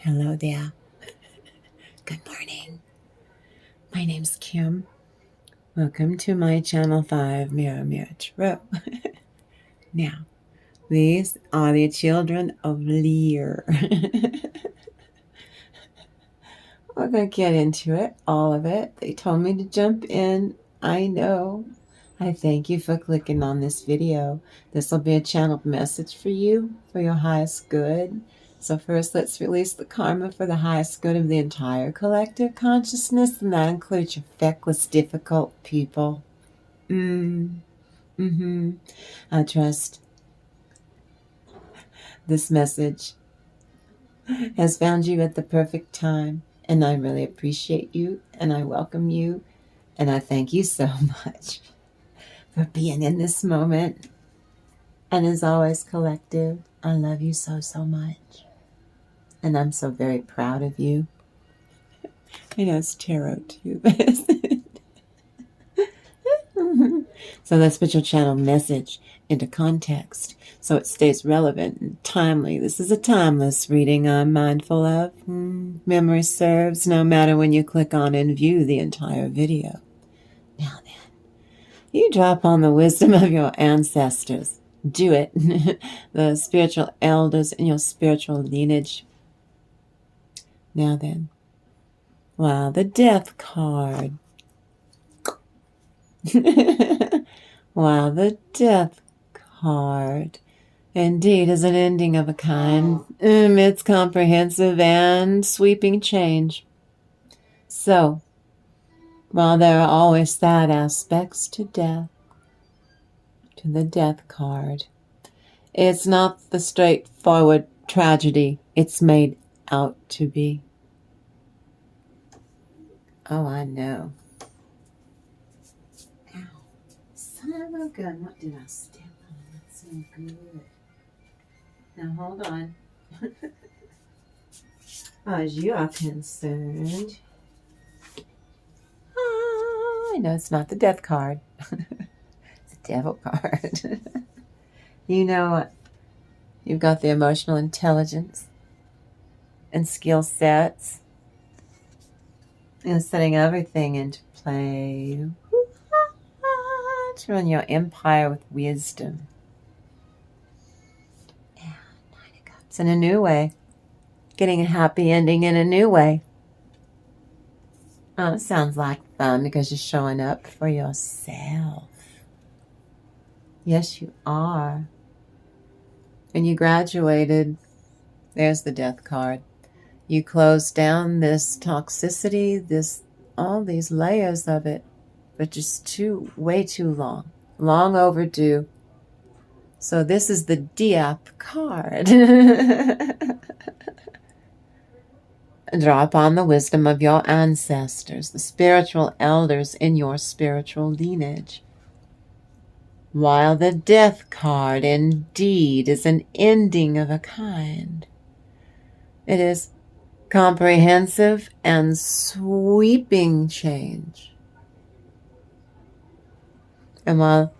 Hello there. Good morning. My name's Kim. Welcome to my Channel 5 Mirror Tarot. Now, these are the children of Lear. We're going to get into it, all of it. They told me to jump in. I know. I thank you for clicking on this video. This will be a channeled message for you, for your highest good. So first, let's release the karma for the highest good of the entire collective consciousness, and that includes your feckless, difficult people. I trust this message has found you at the perfect time, and I really appreciate you, and I welcome you, and I thank you so much for being in this moment. And as always, collective, I love you so, so much. And I'm so very proud of you. I know it's tarot too. So let's put your channel message into context so it stays relevant and timely. This is a timeless reading I'm mindful of. Memory serves no matter when you click on and view the entire video. Now then, you drop on the wisdom of your ancestors. Do it. The spiritual elders in your spiritual lineage. Now then. Wow, the Death card. Wow, the Death card. Indeed is an ending of a kind. It's comprehensive and sweeping change. So, while there are always sad aspects to death, to the Death card, it's not the straightforward tragedy it's made out to be. Oh, I know. Ow. Son of a gun. What did I step on? That's so good. Now, hold on. As you are concerned, I know it's not the Death card. It's the Devil card. You know what? You've got the emotional intelligence and skill sets. Setting everything into play to run your empire with wisdom. And Nine of Cups in a new way. Getting a happy ending in a new way. Oh, it sounds like fun because you're showing up for yourself. Yes, you are. And you graduated. There's the Death card. You closed down this toxicity, all these layers of it, but just way too long. Long overdue. So this is the Diap card. Draw upon the wisdom of your ancestors, the spiritual elders in your spiritual lineage. While the Death card indeed is an ending of a kind, it is comprehensive and sweeping change. And while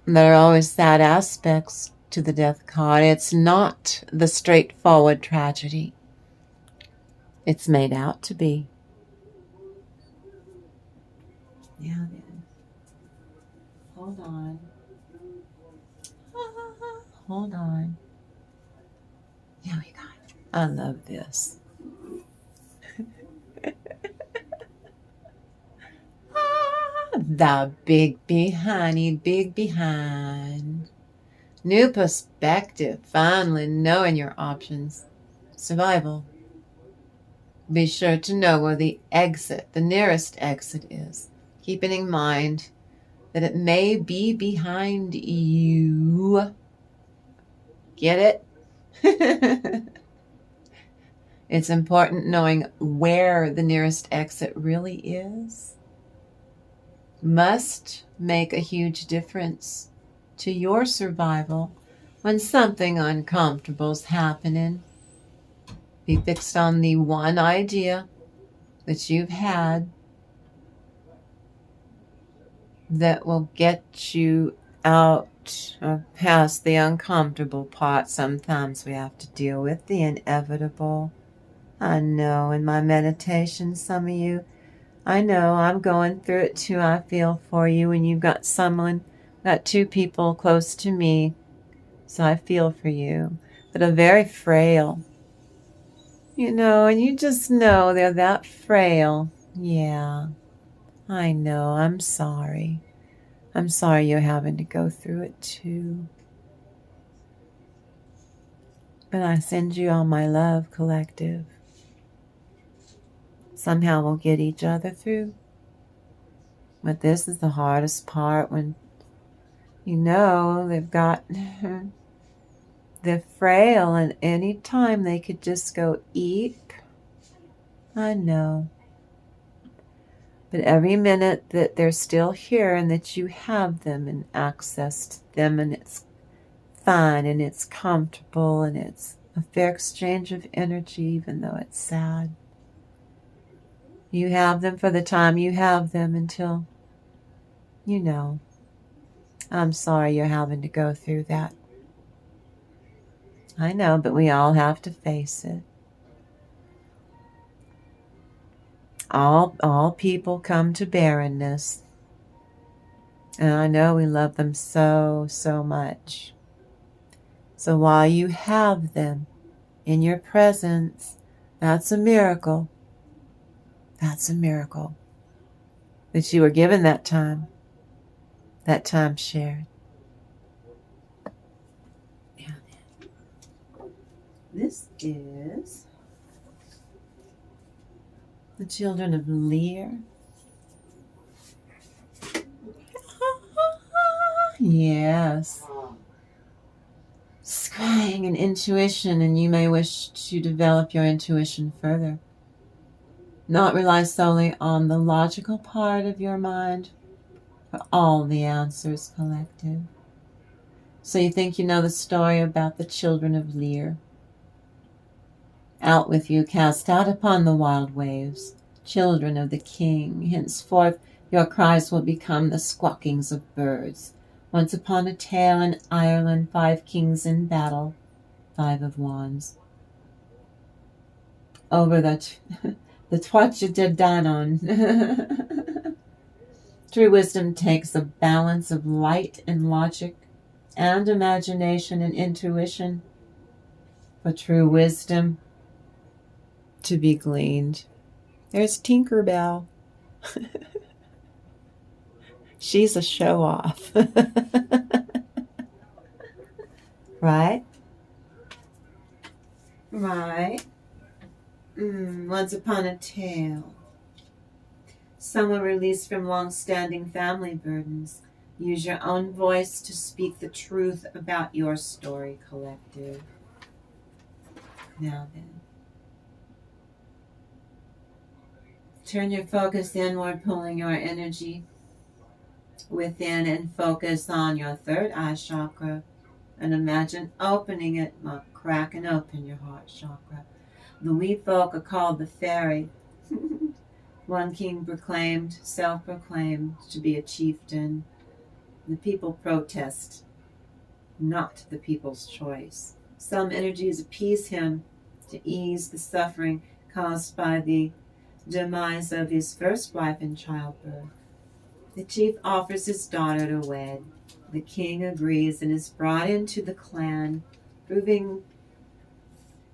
there are always sad aspects to the Death card, it's not the straightforward tragedy it's made out to be. Now then, hold on. Hold on. Here we go. I love this. The big behind, big behind. New perspective, finally knowing your options. Survival. Be sure to know where the nearest exit is. Keeping in mind that it may be behind you. Get it? It's important knowing where the nearest exit really is. Must make a huge difference to your survival when something uncomfortable is happening. Be fixed on the one idea that you've had that will get you out or past the uncomfortable part. Sometimes we have to deal with the inevitable. I know in my meditation, some of you, I know I'm going through it too. I feel for you when you've got got two people close to me. So I feel for you, that are very frail. And you just know they're that frail. Yeah, I know. I'm sorry. I'm sorry you're having to go through it too. But I send you all my love, collective. Somehow we'll get each other through. But this is the hardest part when they've got they're frail and any time they could just go eep. I know. But every minute that they're still here and that you have them and access to them and it's fun and it's comfortable and it's a fair exchange of energy even though it's sad. You have them for the time you have them until, I'm sorry you're having to go through that. I know, but we all have to face it. All people come to barrenness. And I know we love them so, so much. So while you have them in your presence, that's a miracle. That's a miracle. That you were given that time shared. Yeah. This is the children of Lear. Yes. Scrying and intuition, and you may wish to develop your intuition further. Not rely solely on the logical part of your mind for all the answers, collective. So you think you know the story about the children of Lear. Out with you, cast out upon the wild waves, children of the king. Henceforth your cries will become the squawkings of birds. Once upon a tale in Ireland, 5 kings in battle, 5 of wands. Over the Tuatha De Danann. True wisdom takes a balance of light and logic and imagination and intuition for true wisdom to be gleaned. There's Tinkerbell. She's a show-off. Right? Right. Once upon a tale. Someone released from long-standing family burdens. Use your own voice to speak the truth about your story, collective. Now then. Turn your focus inward, pulling your energy within and focus on your third eye chakra and imagine opening it, cracking open your heart chakra. The wee folk are called the fairy. One king proclaimed, self-proclaimed to be a chieftain. The people protest, not the people's choice. Some energies appease him to ease the suffering caused by the demise of his first wife in childbirth. The chief offers his daughter to wed. The king agrees and is brought into the clan, proving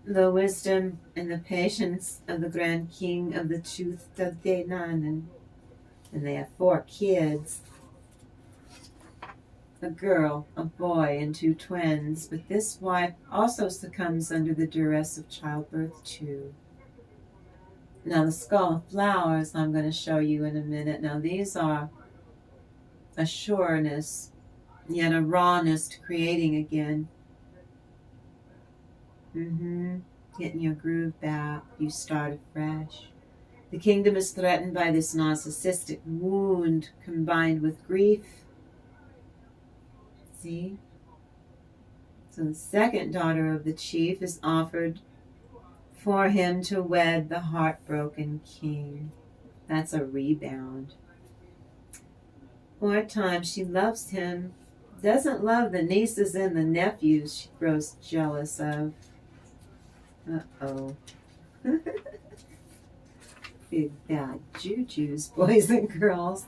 the wisdom and the patience of the Grand King of the Tuatha De Danann. And they have 4 kids. A girl, a boy, and 2 twins. But this wife also succumbs under the duress of childbirth too. Now the skull of flowers I'm going to show you in a minute. Now these are a sureness, yet a rawness to creating again. Getting your groove back, you start afresh. The kingdom is threatened by this narcissistic wound combined with grief. See? So the second daughter of the chief is offered for him to wed the heartbroken king. That's a rebound. 4 times she loves him, doesn't love the nieces and the nephews she grows jealous of. Uh-oh. Big bad jujus, boys and girls.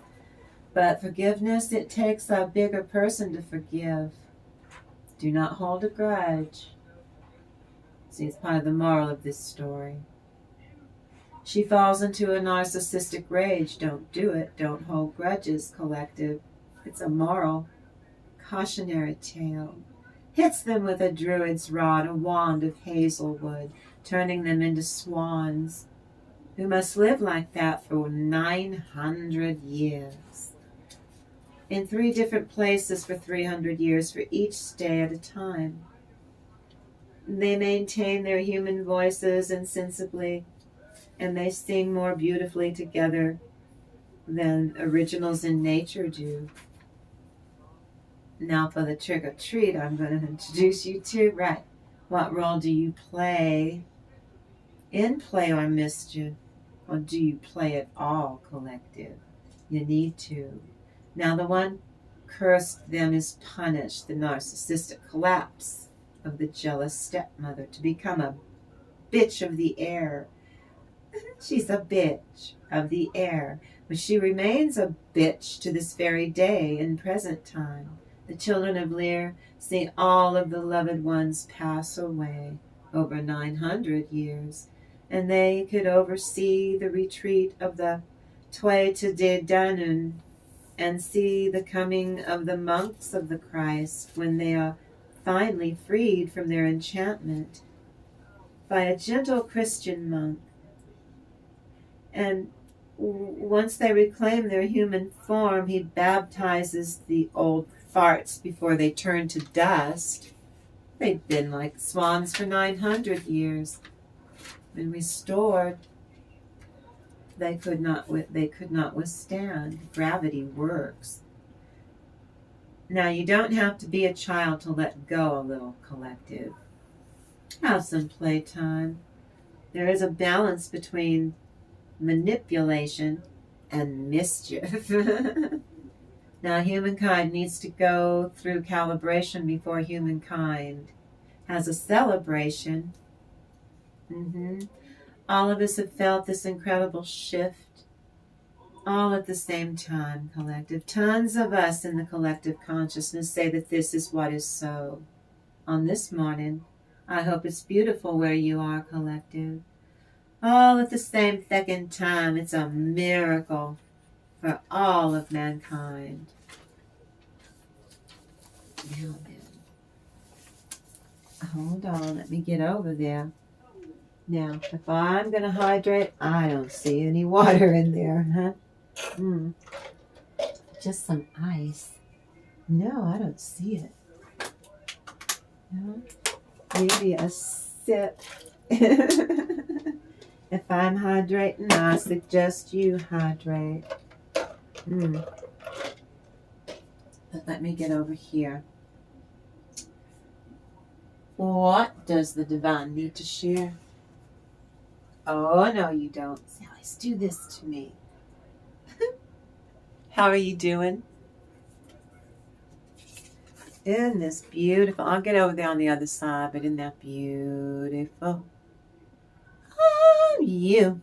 But forgiveness, it takes a bigger person to forgive. Do not hold a grudge. See, it's part of the moral of this story. She falls into a narcissistic rage. Don't do it. Don't hold grudges, collective. It's a moral, cautionary tale. Hits them with a druid's rod, a wand of hazelwood, turning them into swans, who must live like that for 900 years. In 3 different places for 300 years, for each stay at a time. They maintain their human voices insensibly, and they sing more beautifully together than originals in nature do. Now for the trick or treat, I'm going to introduce you to, right, what role do you play in play or mischief? Or do you play it all, collective? You need to. Now the one cursed them is punished, the narcissistic collapse of the jealous stepmother, to become a bitch of the air. She's a bitch of the air, but she remains a bitch to this very day in present time. The children of Lear see all of the loved ones pass away over 900 years, and they could oversee the retreat of the Tuatha De Danann and see the coming of the monks of the Christ when they are finally freed from their enchantment by a gentle Christian monk. And once they reclaim their human form, he baptizes the old farts before they turn to dust. They've been like swans for 900 years. When restored, they could not withstand. Gravity works. Now, you don't have to be a child to let go a little, collective. Have some playtime. There is a balance between manipulation and mischief. Now, humankind needs to go through calibration before humankind has a celebration. All of us have felt this incredible shift, all at the same time, collective. Tons of us in the collective consciousness say that this is what is so. On this morning, I hope it's beautiful where you are, collective. All at the same second time, it's a miracle for all of mankind. Now then, hold on, let me get over there. Now, if I'm going to hydrate, I don't see any water in there, huh? Just some ice. No, I don't see it. No? Maybe a sip. If I'm hydrating, I suggest you hydrate. But let me get over here. What does the divine need to share? Oh, no, you don't. Alice, do this to me. How are you doing? Isn't this beautiful? I'll get over there on the other side, but isn't that beautiful? You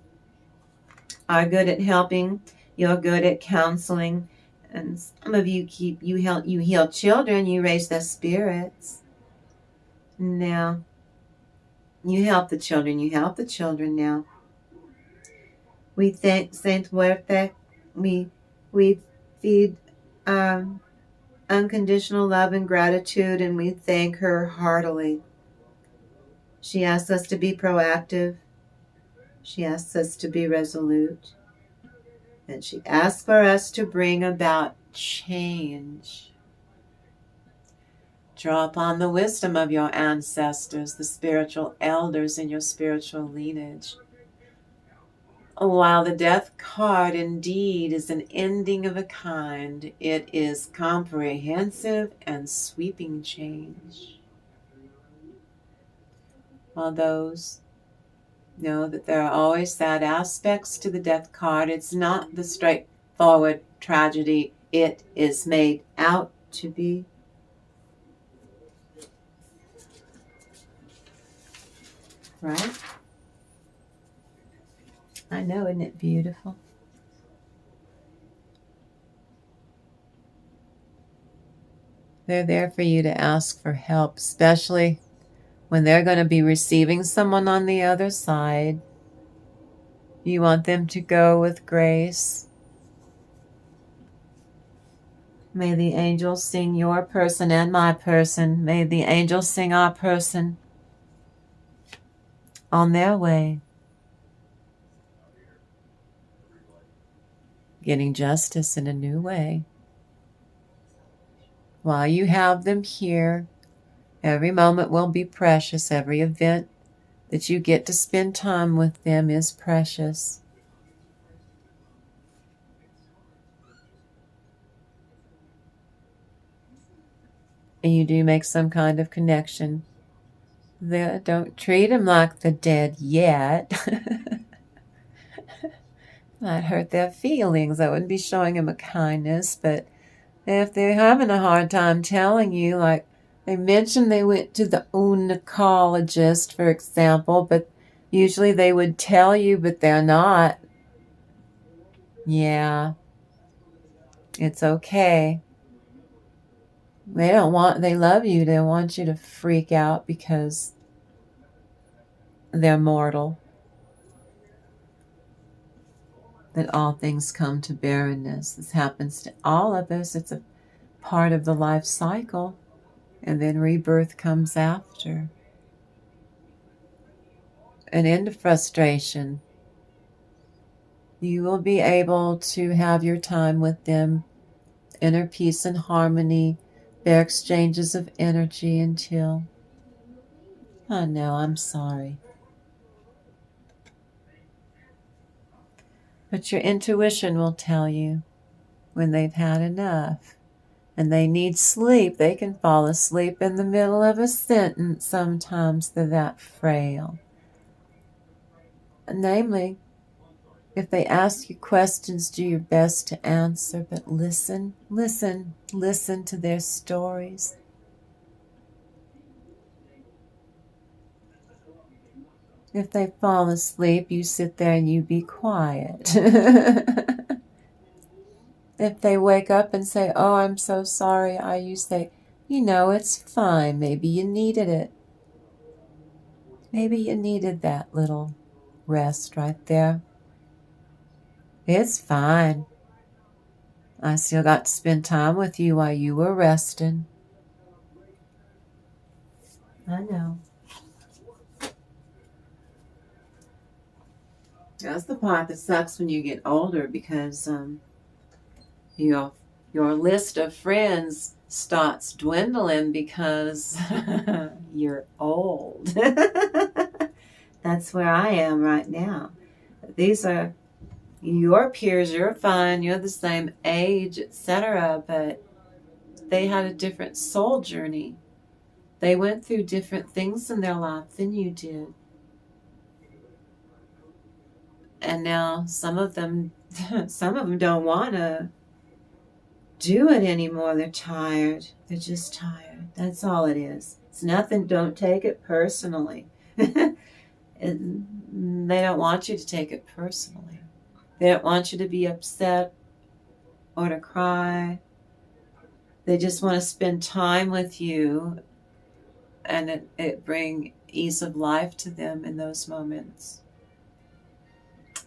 are good at helping. You're good at counseling. And some of you you heal children. You raise their spirits. Now, you help the children. You help the children now. We thank Saint Huerta. We feed unconditional love and gratitude, and we thank her heartily. She asks us to be proactive. She asks us to be resolute. And she asks for us to bring about change. Draw upon the wisdom of your ancestors, the spiritual elders in your spiritual lineage. While the death card indeed is an ending of a kind, it is comprehensive and sweeping change. While those know that there are always sad aspects to the death card, it's not the straightforward tragedy it is made out to be. Right? I know, isn't it beautiful? They're there for you to ask for help, especially when they're going to be receiving someone on the other side. You want them to go with grace. May the angels sing your person and my person. May the angels sing our person on their way, getting justice in a new way. While you have them here, every moment will be precious. Every event that you get to spend time with them is precious. And you do make some kind of connection. Don't treat them like the dead yet. Might hurt their feelings. I wouldn't be showing them a kindness, but if they're having a hard time telling you, like they mentioned they went to the gynecologist, for example, but usually they would tell you, but they're not. Yeah, it's okay. They love you. They want you to freak out because they're mortal. That all things come to barrenness. This happens to all of us. It's a part of the life cycle. And then rebirth comes after. An end of frustration. You will be able to have your time with them, inner peace and harmony, their exchanges of energy until, I know, I'm sorry. But your intuition will tell you when they've had enough and they need sleep. They can fall asleep in the middle of a sentence sometimes. They're that frail. Namely, if they ask you questions, do your best to answer, but listen to their stories. If they fall asleep, you sit there and you be quiet. If they wake up and say, oh, I'm so sorry, you say, it's fine. Maybe you needed it. Maybe you needed that little rest right there. It's fine. I still got to spend time with you while you were resting. I know. That's the part that sucks when you get older because your list of friends starts dwindling because you're old. That's where I am right now. These are your peers, you're fine, you're the same age, etc., but they had a different soul journey. They went through different things in their life than you did. And now some of them don't want to do it anymore. They're tired. They're just tired. That's all it is. It's nothing. Don't take it personally. They don't want you to take it personally. They don't want you to be upset or to cry. They just want to spend time with you, and it bring ease of life to them in those moments.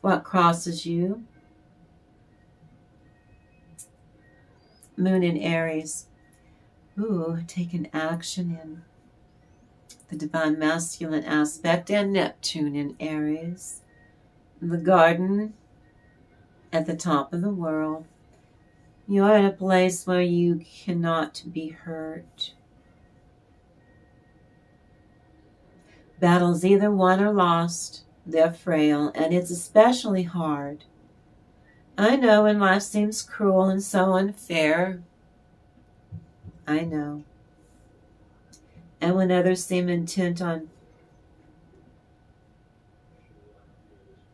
What crosses you? Moon in Aries. Ooh, taking action in the divine masculine aspect, and Neptune in Aries. The garden at the top of the world. You are in a place where you cannot be hurt. Battles either won or lost. They're frail, and it's especially hard. I know when life seems cruel and so unfair. I know. And when others seem intent on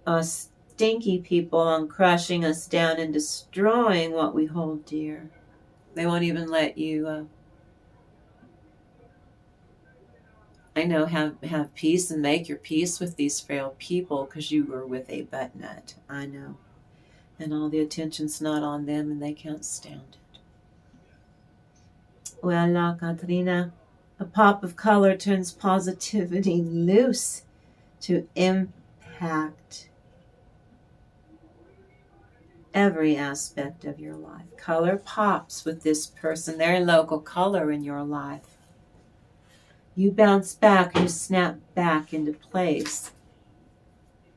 us stinky people, on crushing us down and destroying what we hold dear. They won't even let you I know, have peace and make your peace with these frail people because you were with a butt nut. I know. And all the attention's not on them and they can't stand it. Well, Katrina, a pop of color turns positivity loose to impact every aspect of your life. Color pops with this person, their local color in your life. You bounce back, you snap back into place.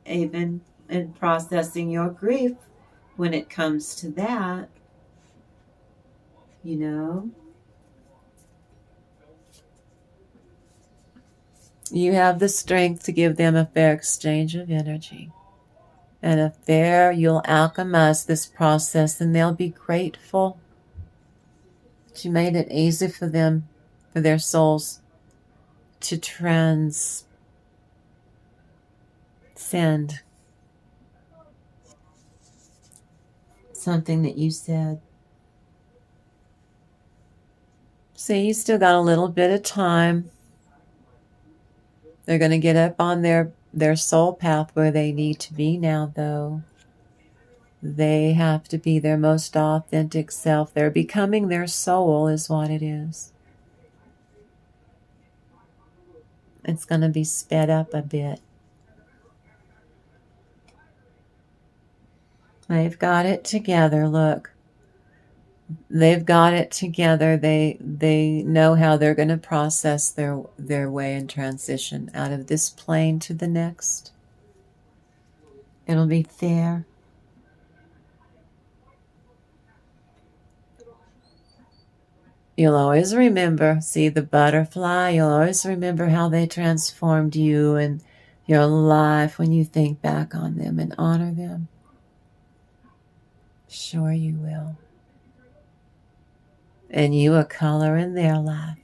Even in processing your grief, when it comes to that, you know, you have the strength to give them a fair exchange of energy. And if there, you'll alchemize this process and they'll be grateful that you made it easy for them, for their souls to transcend something that you said. See, you still got a little bit of time. They're going to get up on their soul path where they need to be now, though. They have to be their most authentic self. They're becoming their soul is what it is. It's going to be sped up a bit. They've got it together, look. They've got it together. They know how they're going to process their way and transition out of this plane to the next. It'll be fair. You'll always remember, see the butterfly, you'll always remember how they transformed you and your life when you think back on them and honor them. Sure you will. And you a color in their life.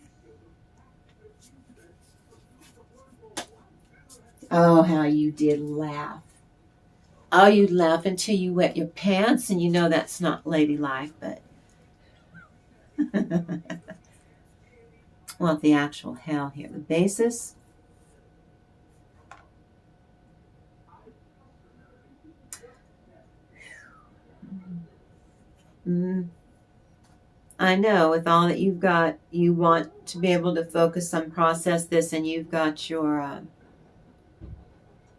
Oh, how you did laugh. Oh, you'd laugh until you wet your pants, and you know that's not ladylike, but well, the actual hell here. The basis. I know, with all that you've got, you want to be able to focus on process this, and you've got your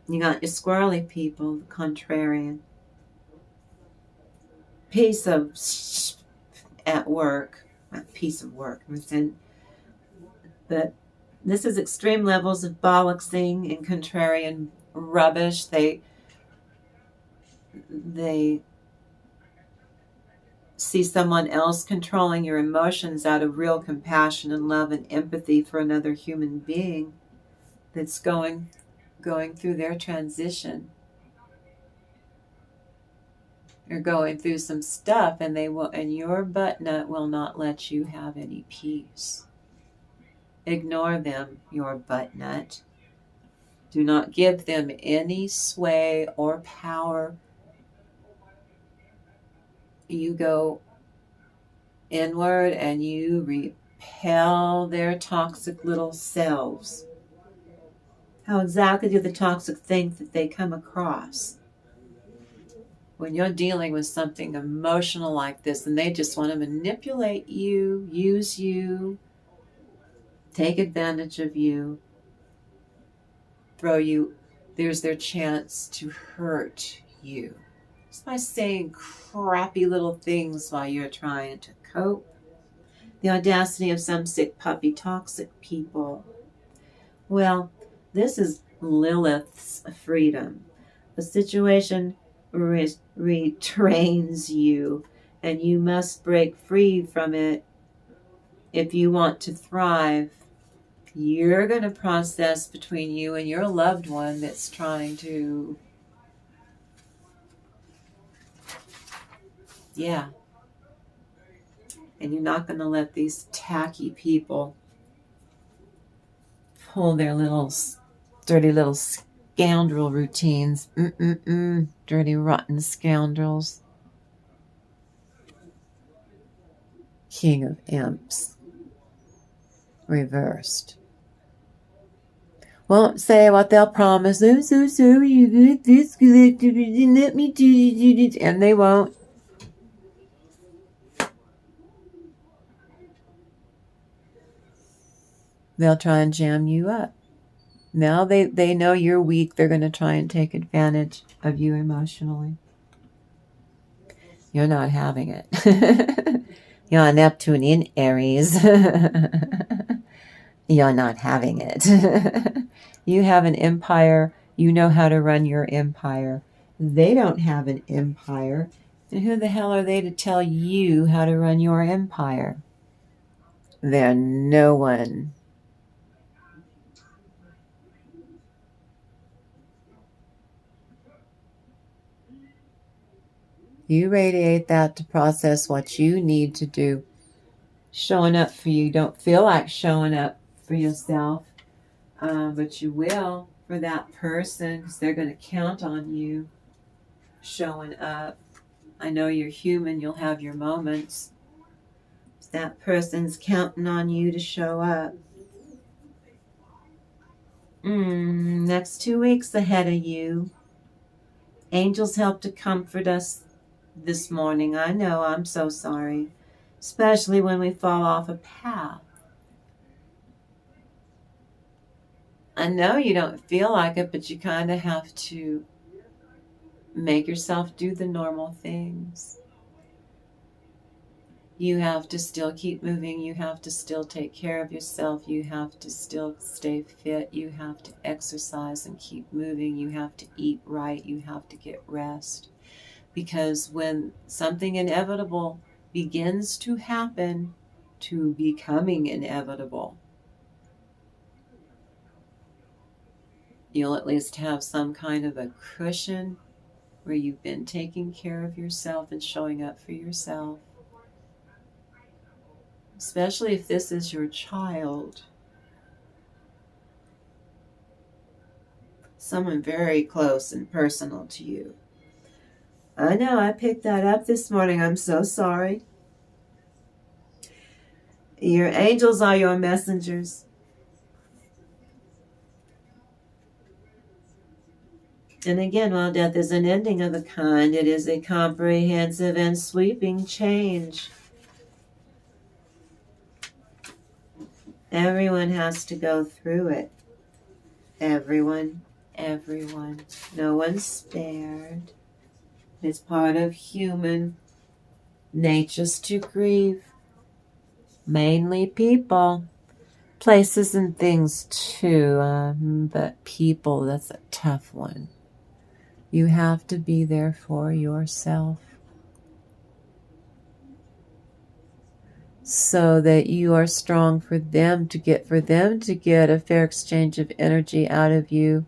squirrely people, the contrarian. Piece of at work, a piece of work, but this is extreme levels of bollocksing and contrarian rubbish. They see someone else controlling your emotions out of real compassion and love and empathy for another human being that's going through their transition. You're going through some stuff, and your butt nut will not let you have any peace. Ignore them, your butt nut. Do not give them any sway or power. You go inward and you repel their toxic little selves. How exactly do the toxic think that they come across? When you're dealing with something emotional like this and they just want to manipulate you, use you, take advantage of you, throw you, there's their chance to hurt you. Just by saying crappy little things while you're trying to cope. The audacity of some sick puppy toxic people. Well, this is Lilith's freedom. The situation retrains you, and you must break free from it if you want to thrive. You're going to process between you and your loved one that's trying to, yeah. And you're not going to let these tacky people pull their dirty little scoundrel routines. Dirty, rotten scoundrels. King of Imps. Reversed. Won't say what they'll promise. I'm so sorry you got this collective. Let me do it. And they won't. They'll try and jam you up. Now they know you're weak. They're going to try and take advantage of you emotionally. You're not having it. You're Neptune in Aries. You're not having it. You have an empire. You know how to run your empire. They don't have an empire. And who the hell are they to tell you how to run your empire? They're no one. You radiate that to process what you need to do. Showing up for you. Don't feel like showing up for yourself, but you will for that person because they're going to count on you showing up. I know you're human. You'll have your moments. That person's counting on you to show up. Next 2 weeks ahead of you. Angels help to comfort us this morning. I know, I'm so sorry. Especially when we fall off a path. I know you don't feel like it, but you kind of have to make yourself do the normal things. You have to still keep moving. You have to still take care of yourself. You have to still stay fit. You have to exercise and keep moving. You have to eat right. You have to get rest. Because when something inevitable begins to happen to becoming inevitable, you'll at least have some kind of a cushion where you've been taking care of yourself and showing up for yourself. Especially if this is your child. Someone very close and personal to you. I know, I picked that up this morning. I'm so sorry. Your angels are your messengers. And again, while death is an ending of a kind, it is a comprehensive and sweeping change. Everyone has to go through it. Everyone. No one's spared. It's part of human natures to grieve. Mainly people. Places and things too, but people, that's a tough one. You have to be there for yourself so that you are strong for them to get a fair exchange of energy out of you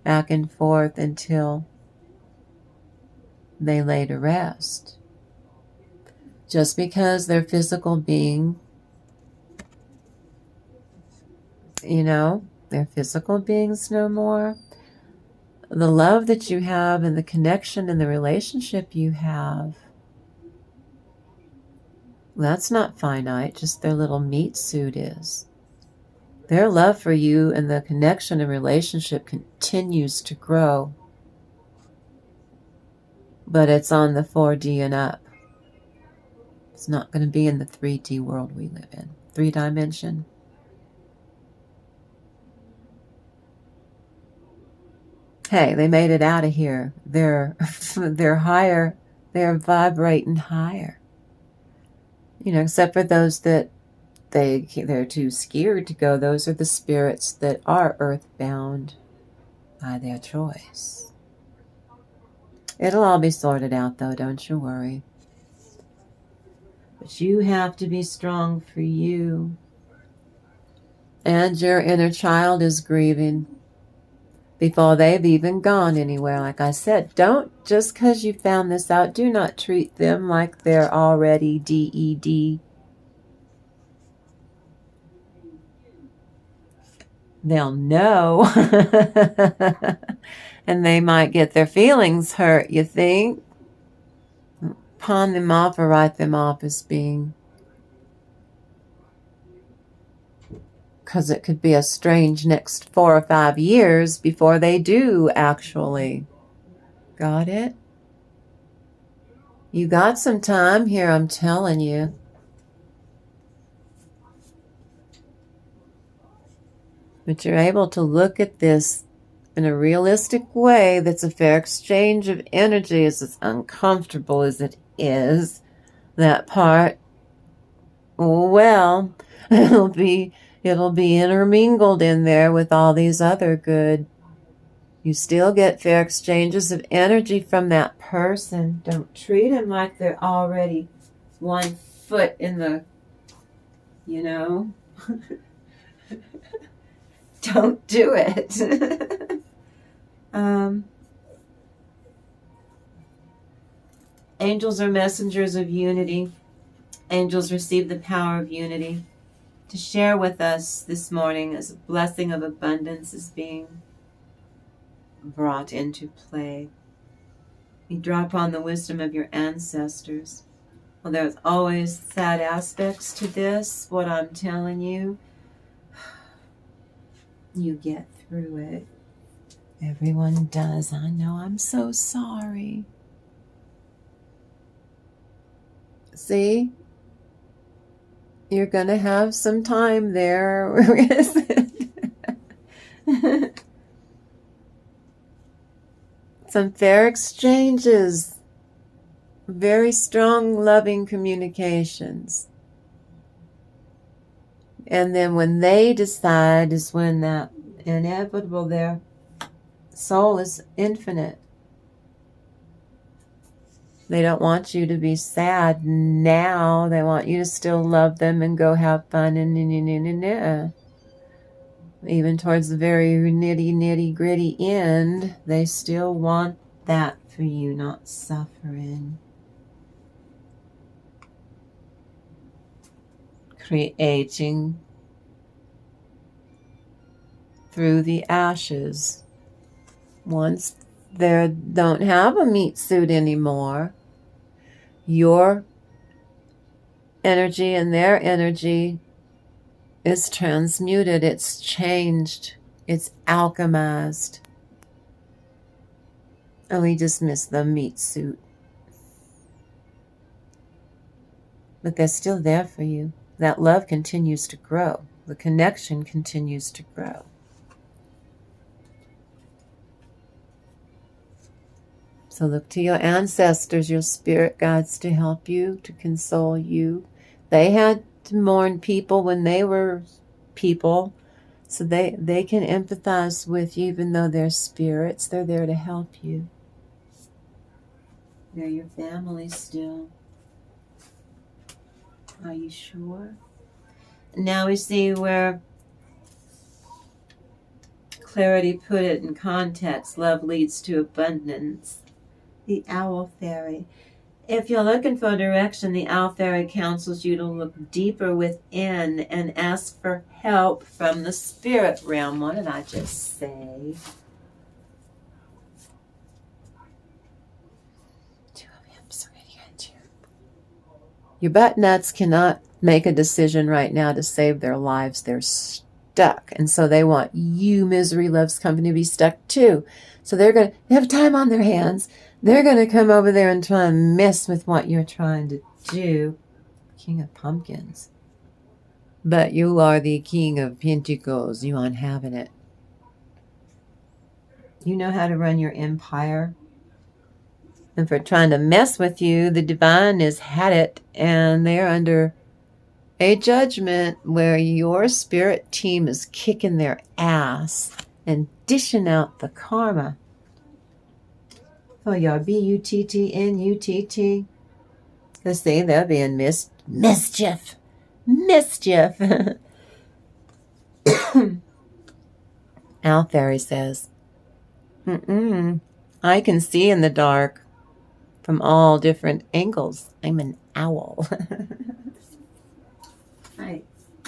back and forth until they lay to rest. Just because they're physical being, they're physical beings no more. The love that you have and the connection and the relationship you have, that's not finite, just their little meat suit is. Their love for you and the connection and relationship continues to grow. But it's on the 4D and up. It's not going to be in the 3D world we live in. 3-dimension. Hey, they made it out of here. They're higher. They're vibrating higher. Except for those that they're too scared to go. Those are the spirits that are earthbound by their choice. It'll all be sorted out, though. Don't you worry. But you have to be strong for you. And your inner child is grieving before they've even gone anywhere. Like I said, don't, just because you found this out, do not treat them like they're already DED. They'll know. And they might get their feelings hurt, you think? Pawn them off or write them off as being because it could be a strange next 4 or 5 years before they do actually. Got it? You got some time here, I'm telling you. But you're able to look at this in a realistic way that's a fair exchange of energy, as uncomfortable as it is. That part, well, it'll be intermingled in there with all these other good. You still get fair exchanges of energy from that person. Don't treat them like they're already 1 foot in the, don't do it. Angels are messengers of unity. Angels receive the power of unity to share with us this morning as a blessing of abundance is being brought into play. You draw upon the wisdom of your ancestors. Well, there's always sad aspects to this, what I'm telling you. You get through it. Everyone does. I know. I'm so sorry. See? You're going to have some time there. Where is it? Some fair exchanges. Very strong, loving communications. And then when they decide is when that inevitable, their soul is infinite. They don't want you to be sad now. They want you to still love them and go have fun and even towards the very nitty gritty end, they still want that for you, not suffering. Creating through the ashes. Once they don't have a meat suit anymore, your energy and their energy is transmuted, it's changed, it's alchemized. And we just miss the meat suit. But they're still there for you. That love continues to grow. The connection continues to grow. So look to your ancestors, your spirit guides to help you, to console you. They had to mourn people when they were people. So they can empathize with you even though they're spirits. They're there to help you. They're your family still. Are you sure? Now we see where clarity put it in context. Love leads to abundance. The owl fairy. If you're looking for direction, the owl fairy counsels you to look deeper within and ask for help from the spirit realm. What did I just say? 2 of Hemps radiant. Your butt nuts cannot make a decision right now to save their lives. They're stuck. And so they want you, Misery Loves Company, to be stuck too. So they have time on their hands. They're going to come over there and try and mess with what you're trying to do. King of Pumpkins. But you are the King of Pentacles. You aren't having it. You know how to run your empire. And for trying to mess with you, the divine has had it. And they're under a judgment where your spirit team is kicking their ass and dishing out the karma. Oh, y'all, B-U-T-T-N-U-T-T. Because they're being mischief. Mischief. Owl Fairy says, I can see in the dark from all different angles. I'm an owl. I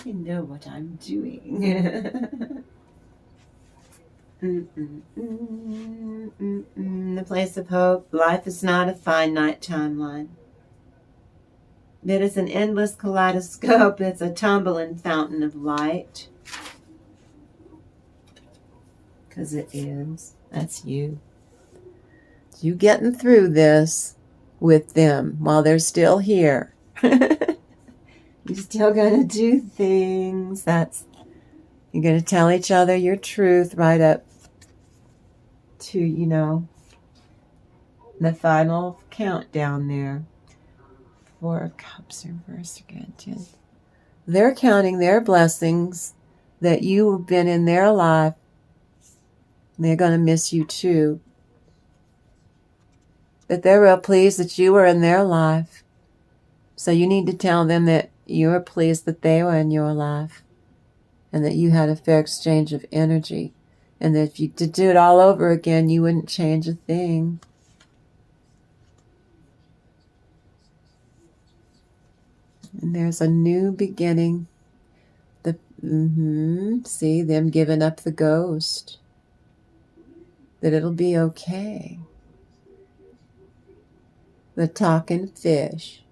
know what I'm doing. The place of hope. Life is not a finite timeline. It is an endless kaleidoscope. It's a tumbling fountain of light. because it is. That's you. You getting through this with them while they're still here. You're still going to do things. You're going to tell each other your truth right up to, the final countdown there. 4 of Cups reversed again. 10. They're counting their blessings that you've been in their life. They're going to miss you too. But they're real pleased that you were in their life. So you need to tell them that you are pleased that they were in your life and that you had a fair exchange of energy. And that if you did do it all over again, you wouldn't change a thing. And there's a new beginning. See them giving up the ghost. That it'll be okay. The talking fish.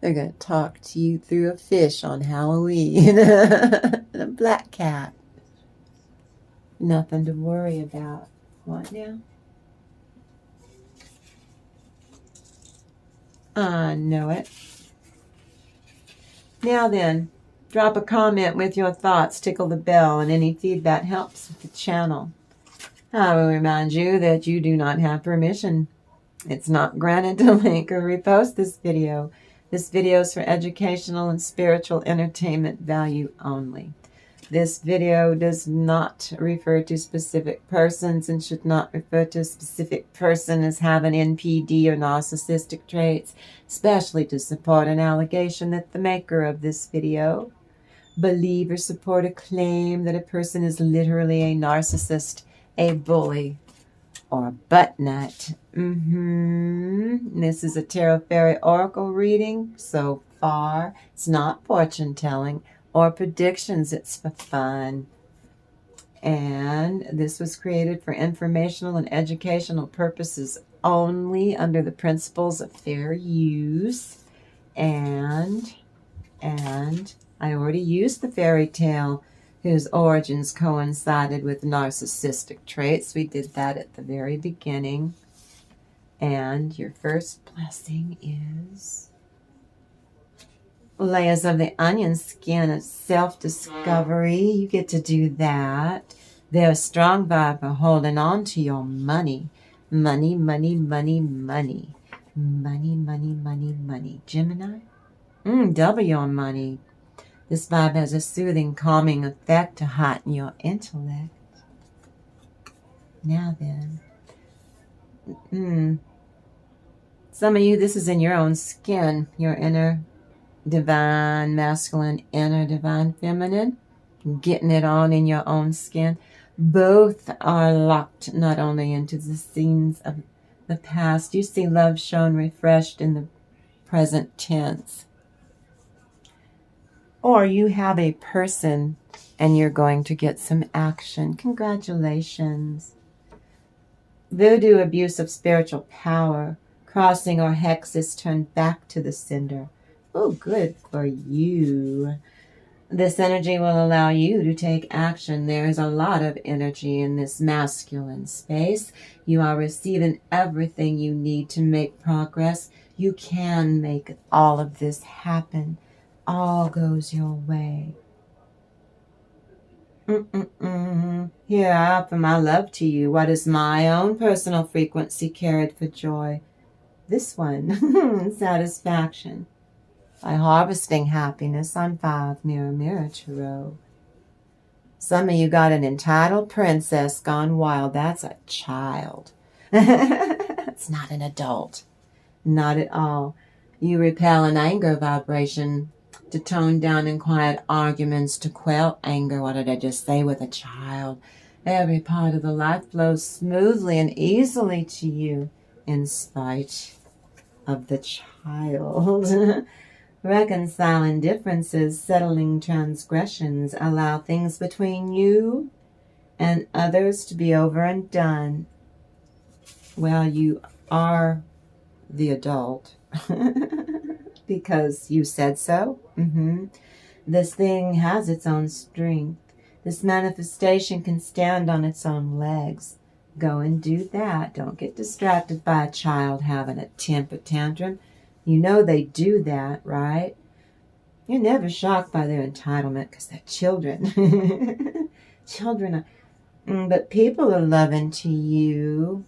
They're going to talk to you through a fish on Halloween. And a black cat. Nothing to worry about. What now? I know it. Now then, drop a comment with your thoughts, tickle the bell, and any feedback helps with the channel. I will remind you that you do not have permission. It's not granted to link or repost this video. This video is for educational and spiritual entertainment value only. This video does not refer to specific persons and should not refer to a specific person as having NPD or narcissistic traits, especially to support an allegation that the maker of this video believe or support a claim that a person is literally a narcissist, a bully, or a butt nut. This is a Tarot Fairy Oracle reading. So far, it's not fortune telling or predictions. It's for fun. And this was created for informational and educational purposes only under the principles of fair use. And I already used the fairy tale whose origins coincided with narcissistic traits. We did that at the very beginning. And your first blessing is layers of the onion skin of self-discovery. You get to do that. There's a strong vibe for holding on to your money. Money, money, money, money. Money, money, money, money. Gemini? Double your money. This vibe has a soothing, calming effect to heighten your intellect. Now then. Some of you, this is in your own skin. Your inner divine masculine, inner divine feminine. Getting it on in your own skin. Both are locked not only into the scenes of the past. You see love shown refreshed in the present tense. Or you have a person and you're going to get some action. Congratulations. Voodoo abuse of spiritual power. Crossing or hexes turned back to the sender. Oh, good for you. This energy will allow you to take action. There is a lot of energy in this masculine space. You are receiving everything you need to make progress. You can make all of this happen. All goes your way. Here I offer my love to you. What is my own personal frequency carried for joy? This one, satisfaction. By harvesting happiness on 5 Mirror Mirror Tarot. Some of you got an entitled princess gone wild. That's a child. It's not an adult. Not at all. You repel an anger vibration to tone down and quiet arguments, to quell anger. What did I just say? With a child. Every part of the life flows smoothly and easily to you in spite of the child. Reconciling differences, settling transgressions, allow things between you and others to be over and done. Well, you are the adult because you said so. This thing has its own strength. This manifestation can stand on its own legs. Go and do that. Don't get distracted by a child having a temper tantrum. You know they do that, right? You're never shocked by their entitlement because they're children. Children are, but people are loving to you.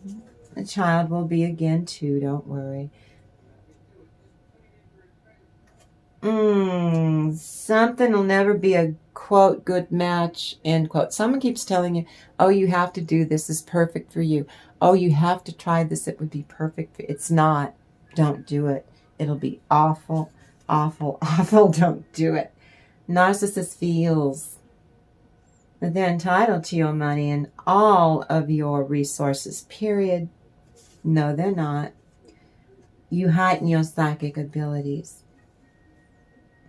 A child will be again too, don't worry. Something will never be a, quote, good match, end quote. Someone keeps telling you, oh, you have to do this. This is perfect for you. Oh, you have to try this. It would be perfect. It's not. Don't do it. It'll be awful, awful, awful. Don't do it. Narcissist feels that they're entitled to your money and all of your resources, period. No, they're not. You heighten your psychic abilities.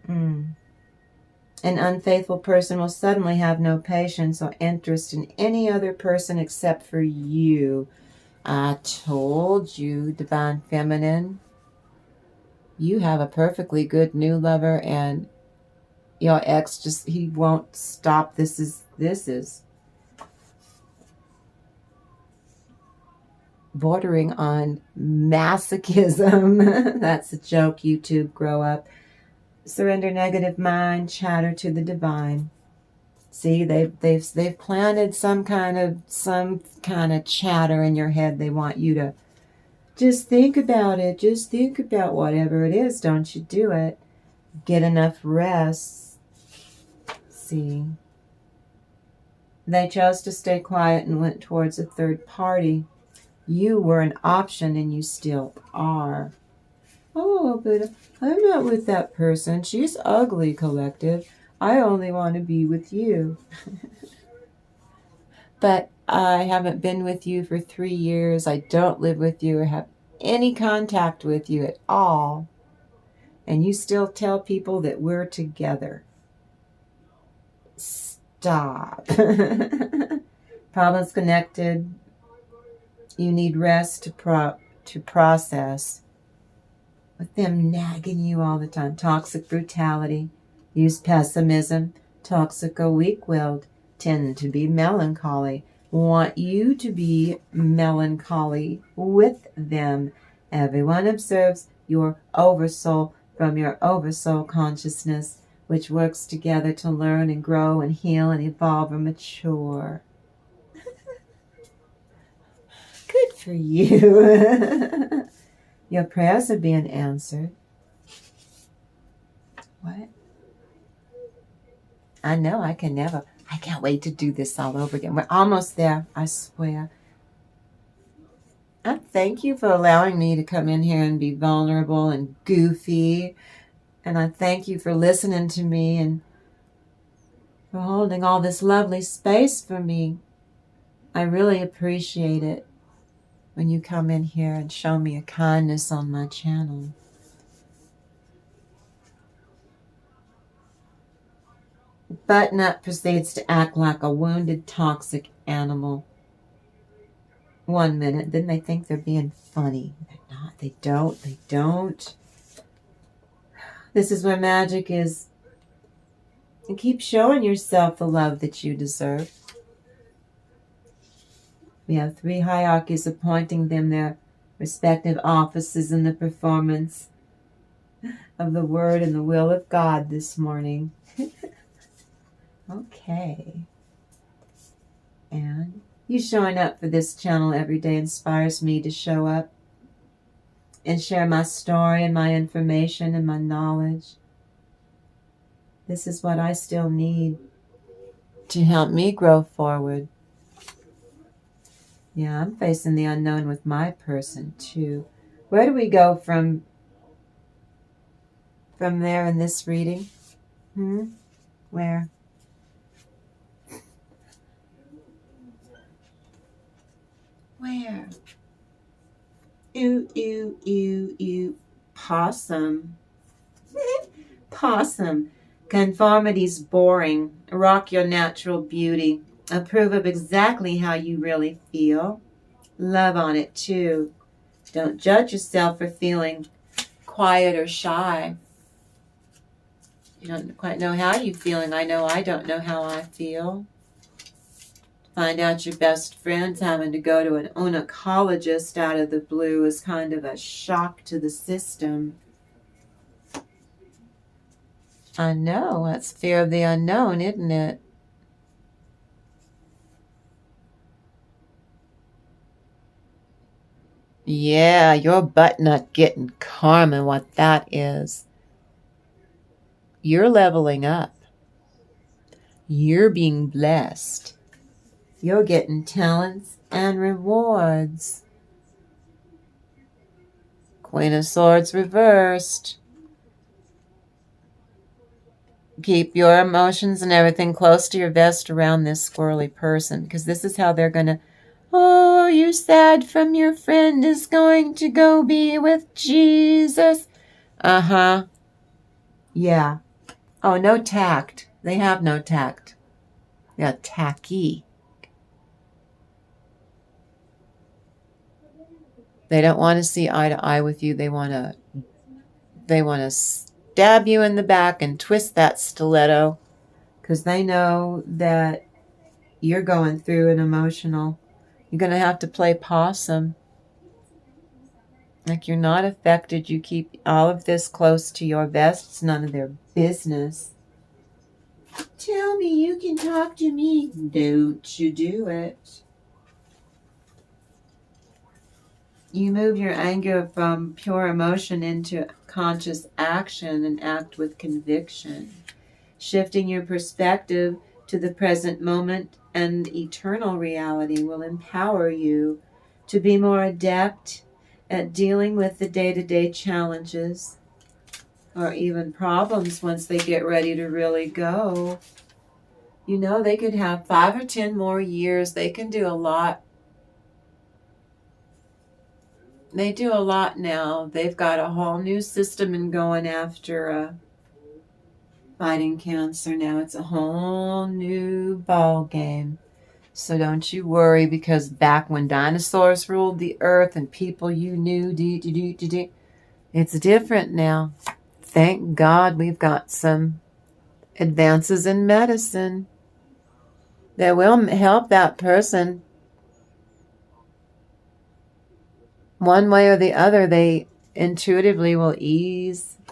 An unfaithful person will suddenly have no patience or interest in any other person except for you. I told you, Divine Feminine. You have a perfectly good new lover, and your ex he won't stop. This is bordering on masochism. That's a joke, YouTube. Grow up. Surrender negative mind, chatter to the divine. See, they've planted some kind of chatter in your head. They want you to just think about it. Just think about whatever it is. Don't you do it. Get enough rest. See, they chose to stay quiet and went towards a third party. You were an option, and you still are. Oh, but I'm not with that person. She's ugly, collective. I only want to be with you. But I haven't been with you for 3 years. I don't live with you or have any contact with you at all. And you still tell people that we're together. Stop. Problems connected. You need rest to process. With them nagging you all the time. Toxic brutality. Use pessimism. Toxic or weak-willed. Tend to be melancholy. Want you to be melancholy with them. Everyone observes your oversoul from your oversoul consciousness, which works together to learn and grow and heal and evolve and mature. Good for you. Your prayers are being answered. What? I know I can't wait to do this all over again. We're almost there, I swear. I thank you for allowing me to come in here and be vulnerable and goofy. And I thank you for listening to me and for holding all this lovely space for me. I really appreciate it when you come in here and show me a kindness on my channel. Button Up proceeds to act like a wounded, toxic animal. 1 minute, then they think they're being funny. They're not. They don't. This is where magic is. And keep showing yourself the love that you deserve. We have 3 hierarchies appointing them their respective offices in the performance of the word and the will of God this morning. Okay. And you showing up for this channel every day inspires me to show up and share my story and my information and my knowledge. This is what I still need to help me grow forward. Yeah, I'm facing the unknown with my person too. Where do we go from there in this reading? Where? Where? Ew. Possum. Possum. Conformity's boring. Rock your natural beauty. Approve of exactly how you really feel. Love on it too. Don't judge yourself for feeling quiet or shy. You don't quite know how you're feeling. I know I don't know how I feel. Find out your best friend's having to go to an oncologist out of the blue is kind of a shock to the system. I know, that's fear of the unknown, isn't it? Yeah, you're butt nut getting karma, what that is. You're leveling up. You're being blessed. You're getting talents and rewards. Queen of Swords reversed. Keep your emotions and everything close to your vest around this squirrely person, because this is how they're going to, oh, you sad from your friend is going to go be with Jesus. Uh-huh. Yeah. Oh, no tact. They have no tact. They're tacky. They don't want to see eye to eye with you. They want to stab you in the back and twist that stiletto, because they know that you're going through an emotional. You're going to have to play possum. Like you're not affected. You keep all of this close to your vest. It's none of their business. Tell me you can talk to me. Don't you do it. You move your anger from pure emotion into conscious action and act with conviction. Shifting your perspective to the present moment and eternal reality will empower you to be more adept at dealing with the day-to-day challenges or even problems once they get ready to really go. You know, they could have 5 or 10 more years. They can do a lot. They do a lot now. They've got a whole new system in going after fighting cancer now. It's a whole new ball game. So don't you worry, because back when dinosaurs ruled the earth and people you knew, it's different now. Thank God we've got some advances in medicine that will help that person one way or the other. They intuitively will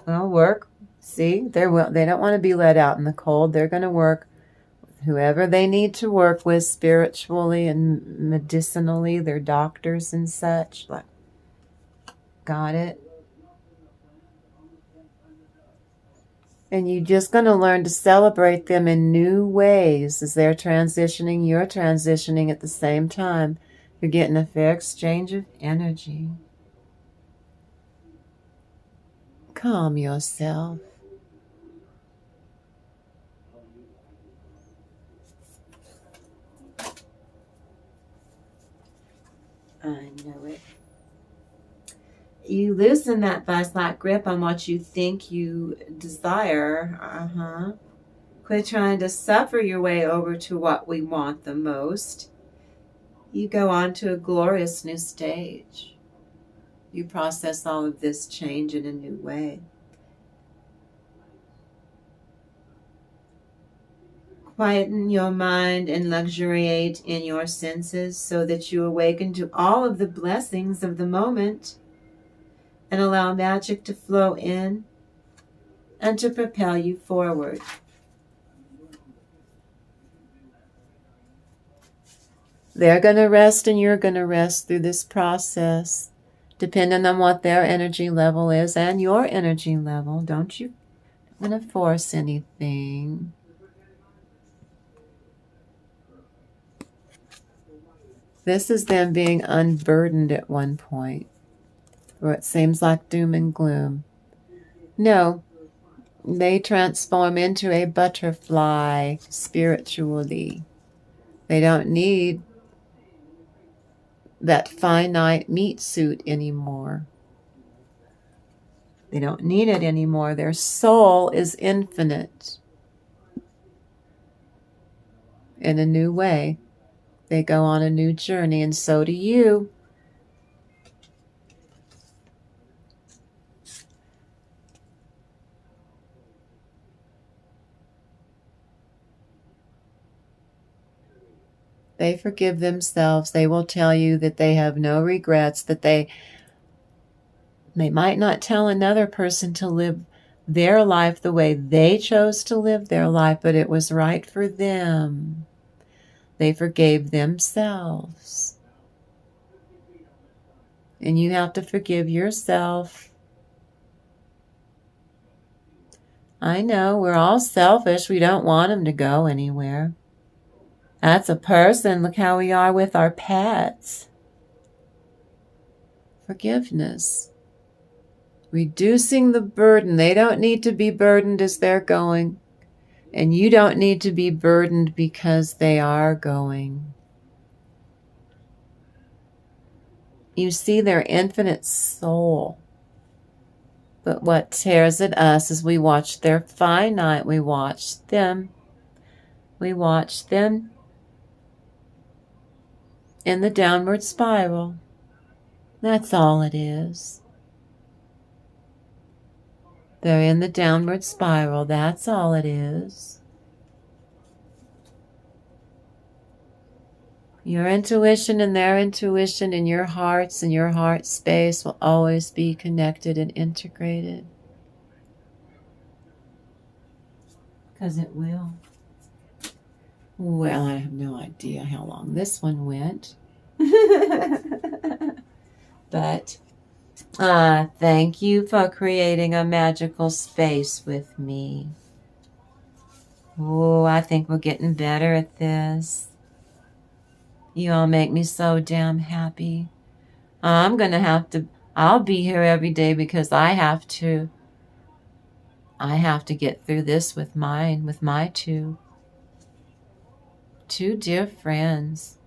work. See, they don't want to be let out in the cold. They're going to work with whoever they need to work with spiritually and medicinally, their doctors and such. Like, got it? And you're just going to learn to celebrate them in new ways as they're transitioning. You're transitioning at the same time. You're getting a fair exchange of energy. Calm yourself. I know it. You loosen that vice-like grip on what you think you desire. Quit trying to suffer your way over to what we want the most. You go on to a glorious new stage. You process all of this change in a new way. Quieten your mind and luxuriate in your senses so that you awaken to all of the blessings of the moment and allow magic to flow in and to propel you forward. They're going to rest and you're going to rest through this process, depending on what their energy level is and your energy level. Don't you want to force anything. This is them being unburdened at one point, where it seems like doom and gloom. No, they transform into a butterfly spiritually. They don't need that finite meat suit anymore. They don't need it anymore. Their soul is infinite. In a new way. They go on a new journey, and so do you. They forgive themselves. They will tell you that they have no regrets, that they might not tell another person to live their life the way they chose to live their life, but it was right for them. They forgave themselves. And you have to forgive yourself. I know, we're all selfish. We don't want them to go anywhere. That's a person. Look how we are with our pets. Forgiveness. Reducing the burden. They don't need to be burdened as they're going. And you don't need to be burdened because they are going. You see their infinite soul. But what tears at us is we watch their finite. We watch them. We watch them in the downward spiral. That's all it is. They're in the downward spiral. That's all it is. Your intuition and their intuition and your hearts and your heart space will always be connected and integrated. Because it will. Well, I have no idea how long this one went. But thank you for creating a magical space with me. Oh, I think we're getting better at this. You all make me so damn happy. I'll be here every day because I have to get through this with my two dear friends.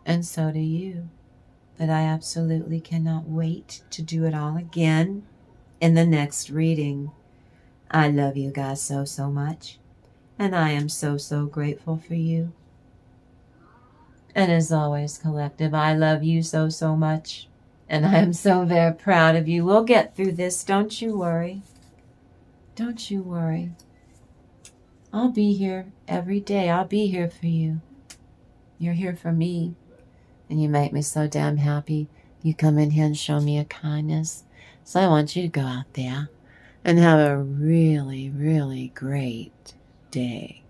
And so do you. But I absolutely cannot wait to do it all again in the next reading. I love you guys so, so much. And I am so, so grateful for you. And as always, collective, I love you so, so much. And I am so very proud of you. We'll get through this. Don't you worry. Don't you worry. I'll be here every day. I'll be here for you. You're here for me. And you make me so damn happy. You come in here and show me a kindness. So I want you to go out there and have a really, really great day.